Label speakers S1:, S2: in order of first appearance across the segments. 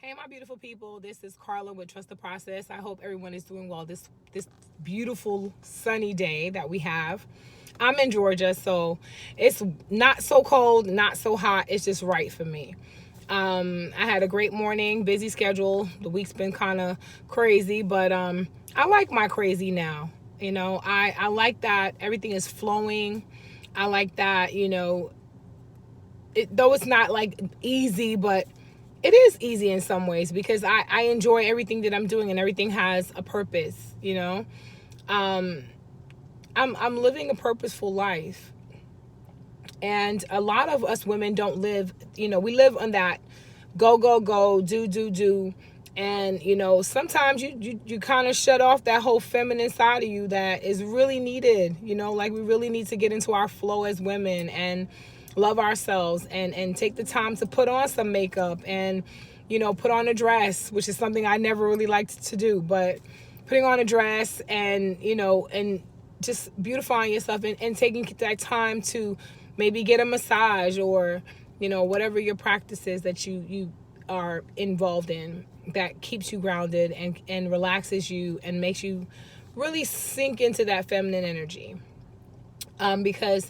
S1: Hey, my beautiful people. This is Carla with Trust the Process. I hope everyone is doing well this beautiful sunny day that we have. I'm in Georgia, so it's not so cold, not so hot. It's just right for me. I had a great morning, busy schedule. The week's been kind of crazy, but I like my crazy now. I like that everything is flowing. I like that, though it's not like easy, but it is easy in some ways because I enjoy everything that I'm doing and everything has a purpose. Um, I'm living a purposeful life. And a lot of us women don't live, we live on that go, go, go, do. And, sometimes you kind of shut off that whole feminine side of you that is really needed, like we really need to get into our flow as women and love ourselves and take the time to put on some makeup and, put on a dress, which is something I never really liked to do, but putting on a dress and, and just beautifying yourself and taking that time to maybe get a massage or whatever your practice is that you are involved in that keeps you grounded and relaxes you and makes you really sink into that feminine energy, because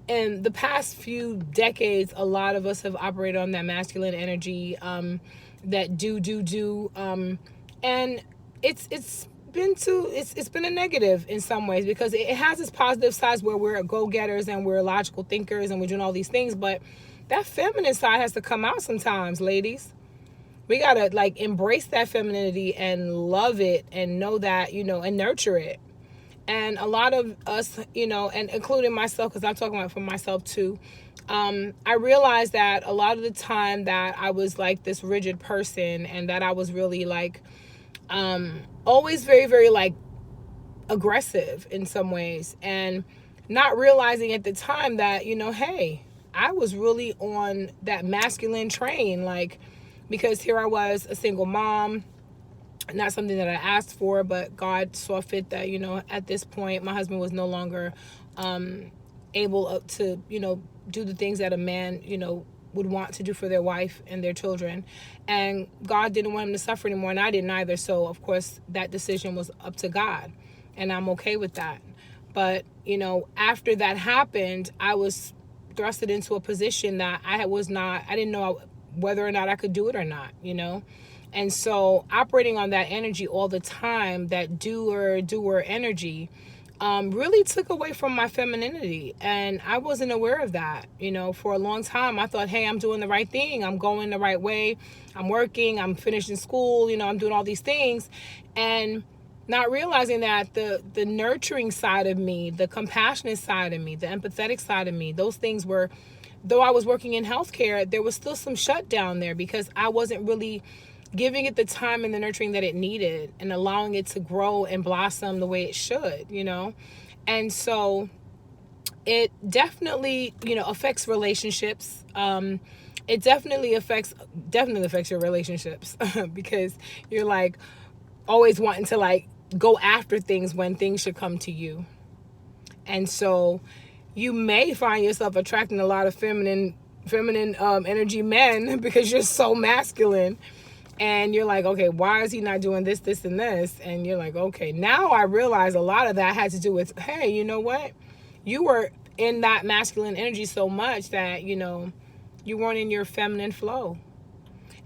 S1: in the past few decades a lot of us have operated on that masculine energy, that do, and it's been a negative in some ways because it has its positive sides where we're go-getters and we're logical thinkers and we're doing all these things, but that feminine side has to come out sometimes, ladies. We gotta like embrace that femininity and love it and know that, and nurture it. And a lot of us, and including myself, because I'm talking about for myself too, I realized that a lot of the time that I was like this rigid person and that I was really like, always very, very like aggressive in some ways, and not realizing at the time that, hey, I was really on that masculine train, like, because here I was, a single mom, not something that I asked for, but God saw fit that, at this point, my husband was no longer able to, do the things that a man, would want to do for their wife and their children. And God didn't want him to suffer anymore, and I didn't either. So, of course, that decision was up to God, and I'm okay with that. But, after that happened, I was thrusted into a position that I didn't know whether or not I could do it or not. And so operating on that energy all the time, that doer energy, really took away from my femininity. And I wasn't aware of that. For a long time, I thought, hey, I'm doing the right thing. I'm going the right way. I'm working. I'm finishing school. I'm doing all these things. And not realizing that the nurturing side of me, the compassionate side of me, the empathetic side of me, those things were, though I was working in healthcare, there was still some shutdown there because I wasn't really giving it the time and the nurturing that it needed and allowing it to grow and blossom the way it should. And so it definitely, affects relationships. It definitely affects your relationships because you're like always wanting to like go after things when things should come to you. And so you may find yourself attracting a lot of feminine energy men because you're so masculine, and you're like, okay, why is he not doing this and this? And you're like, okay, now I realize a lot of that had to do with, hey, you know what, you were in that masculine energy so much that you weren't in your feminine flow.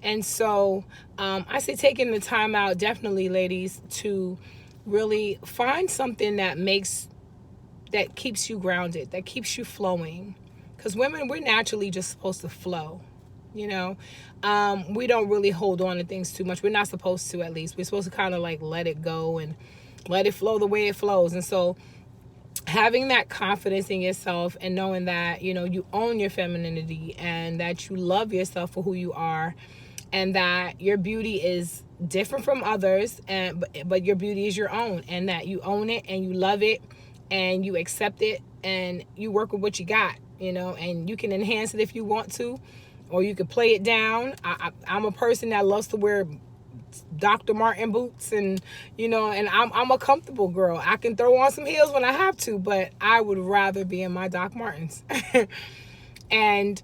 S1: And so I say taking the time out, definitely, ladies, to really find something that keeps you grounded, that keeps you flowing. Because women, we're naturally just supposed to flow. We don't really hold on to things too much. We're not supposed to, at least. We're supposed to kind of like let it go and let it flow the way it flows. And so having that confidence in yourself and knowing that, you own your femininity and that you love yourself for who you are, and that your beauty is different from others, but your beauty is your own, and that you own it and you love it and you accept it and you work with what you got, and you can enhance it if you want to, or you could play it down. I'm a person that loves to wear Dr. Martin boots, and and I'm a comfortable girl. I can throw on some heels when I have to, but I would rather be in my Doc Martens. And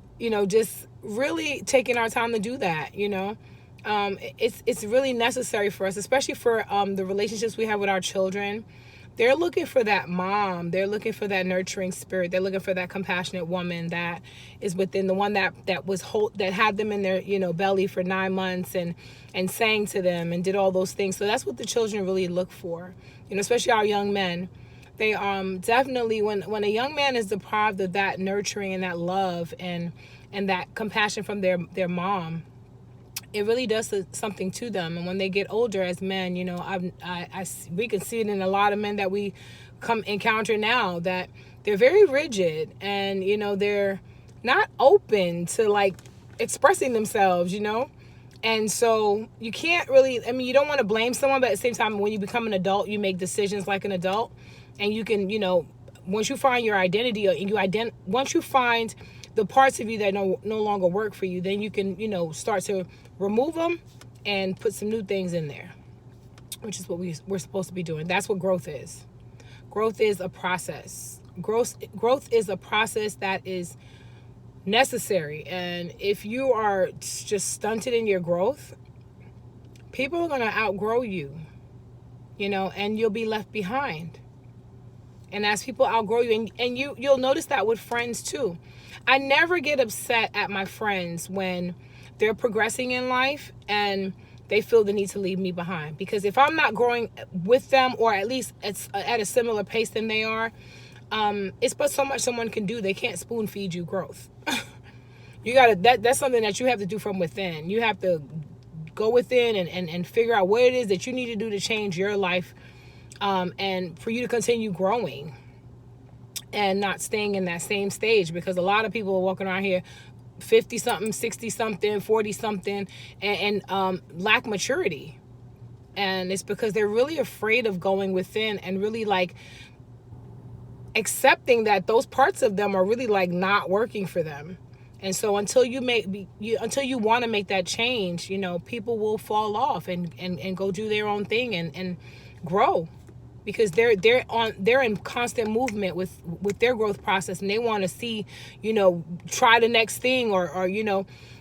S1: just really taking our time to do that. It's really necessary for us, especially for the relationships we have with our children. They're looking for that mom. They're looking for that nurturing spirit. They're looking for that compassionate woman that is within, the one that had them in their belly for 9 months and sang to them and did all those things. So that's what the children really look for. Especially our young men. They definitely, when a young man is deprived of that nurturing and that love and that compassion from their mom, it really does something to them. And when they get older as men, we can see it in a lot of men that we encounter now, that they're very rigid and they're not open to like expressing themselves. And so you can't really, you don't want to blame someone, but at the same time, when you become an adult, you make decisions like an adult, and you can, once you find your identity, or once you find the parts of you that no longer work for you, then you can, start to remove them and put some new things in there, which is what we're supposed to be doing. That's what growth is. Growth is a process. Growth is a process that is necessary. And if you are just stunted in your growth, people are going to outgrow you, and you'll be left behind. And as people outgrow you, and you'll notice that with friends too. I never get upset at my friends when they're progressing in life and they feel the need to leave me behind. Because if I'm not growing with them, or at least at a similar pace than they are, it's but so much someone can do. They can't spoon feed you growth. That's something that you have to do from within. You have to go within and figure out what it is that you need to do to change your life, and for you to continue growing and not staying in that same stage. Because a lot of people are walking around here 50 something, 60 something, 40 something, and lack maturity. And it's because they're really afraid of going within and really like accepting that those parts of them are really like not working for them. And so until you want to make that change, people will fall off and go do their own thing and grow, because they're in constant movement with their growth process, and they want to see, try the next thing, or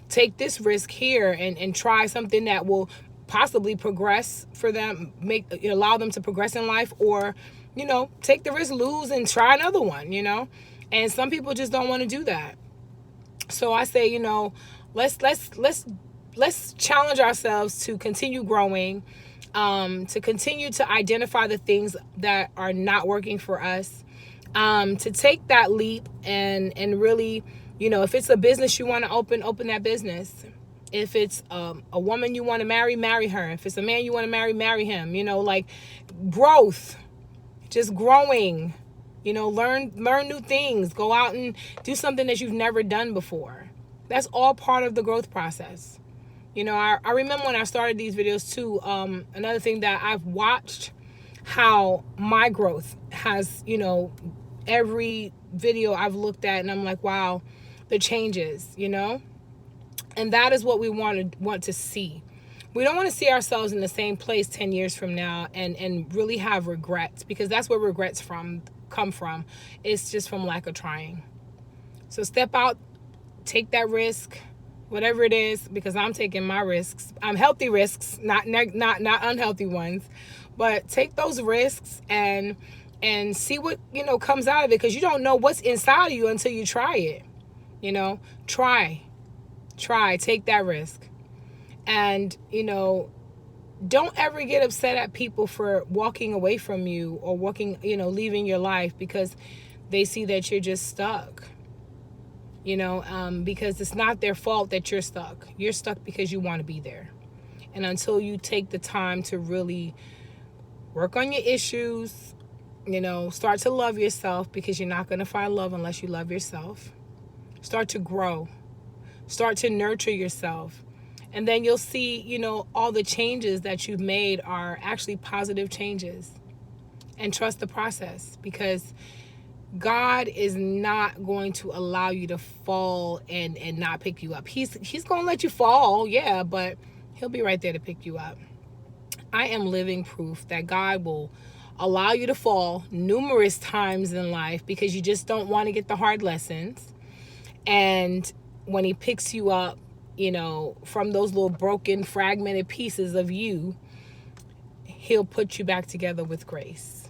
S1: take this risk here and try something that will possibly progress for them, allow them to progress in life, or take the risk, lose, and try another one. And some people just don't want to do that. So I say, let's challenge ourselves to continue growing, to continue to identify the things that are not working for us, to take that leap and really, if it's a business you want to open that business. If it's a woman you want to marry her. If it's a man you want to marry him. Like growth, just growing. Learn new things. Go out and do something that you've never done before. That's all part of the growth process. I remember when I started these videos too, another thing that I've watched, how my growth has, every video I've looked at and I'm like, wow, the changes, and that is what we want to see. We don't want to see ourselves in the same place 10 years from now and really have regrets, because that's where regrets come from. It's just from lack of trying. So step out, take that risk, whatever it is, because I'm taking my risks. I'm healthy risks, not unhealthy ones. But take those risks and see what comes out of it, because you don't know what's inside of you until you try it. Try, take that risk. And don't ever get upset at people for walking away from you or leaving your life because they see that you're just stuck. Because it's not their fault that you're stuck. You're stuck because you want to be there. And until you take the time to really work on your issues, start to love yourself, because you're not going to find love unless you love yourself. Start to grow. Start to nurture yourself. And then you'll see, all the changes that you've made are actually positive changes. And trust the process, because God is not going to allow you to fall and not pick you up. He's going to let you fall, yeah, but he'll be right there to pick you up. I am living proof that God will allow you to fall numerous times in life because you just don't want to get the hard lessons. And when he picks you up, you know, from those little broken, fragmented pieces of you, he'll put you back together with grace.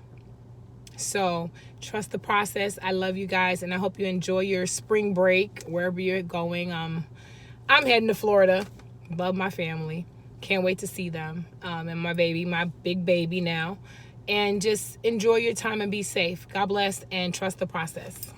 S1: So trust the process. I love you guys, and I hope you enjoy your spring break wherever you're going. I'm heading to Florida. Love my family. Can't wait to see them, and my baby, my big baby now. And just enjoy your time and be safe. God bless, and trust the process.